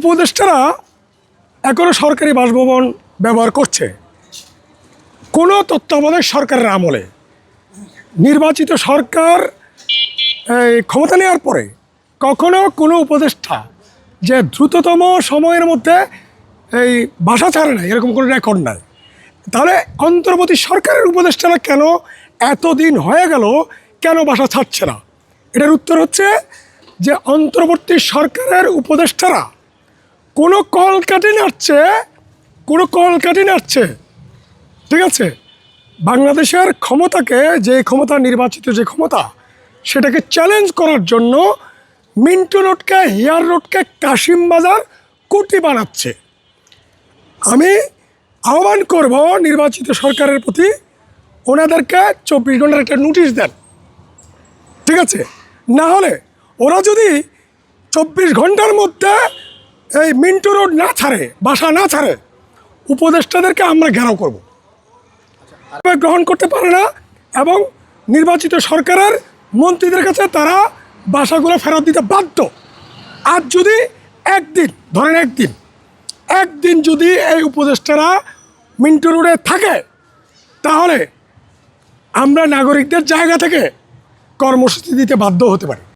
উপদেষ্টারা এখনও সরকারি বাসভবন ব্যবহার করছে। কোনো তত্ত্বাবধায়ক সরকারের আমলে নির্বাচিত সরকার ক্ষমতা নেওয়ার পরে কখনো কোনো উপদেষ্টা যে দ্রুততম সময়ের মধ্যে এই বাসা ছাড়ে না, এরকম কোনো রেকর্ড নাই। তাহলে অন্তর্বর্তী সরকারের উপদেষ্টারা কেন এতদিন হয়ে গেল কেন বাসা ছাড়ছে না? এটার উত্তর হচ্ছে যে অন্তর্বর্তী সরকারের উপদেষ্টারা কোনো কলকাঠি নাড়ছে, ঠিক আছে? বাংলাদেশের ক্ষমতাকে, যে ক্ষমতা নির্বাচিত যে ক্ষমতা, সেটাকে চ্যালেঞ্জ করার জন্য মিন্টু রোডকে, হিয়ার রোডকে কাশিমবাজার কুটি বানাচ্ছে। আমি আহ্বান করব নির্বাচিত সরকারের প্রতি, ওনাদেরকে 24 ঘন্টার একটা নোটিশ দেন, ঠিক আছে? না হলে ওরা যদি 24 ঘন্টার মধ্যে এই মিন্টু রোড না ছাড়ে, বাসা না ছাড়ে, উপদেষ্টাদেরকে আমরা ঘেরাও করব। গ্রহণ করতে পারে না এবং নির্বাচিত সরকারের মন্ত্রীদের কাছে তারা বাসাগুলো ফেরত দিতে বাধ্য। আর যদি একদিন যদি এই উপদেষ্টারা মিন্টু রোডে থাকে, তাহলে আমরা নাগরিকদের জায়গা থেকে কর্মসূচি দিতে বাধ্য হতে পারি।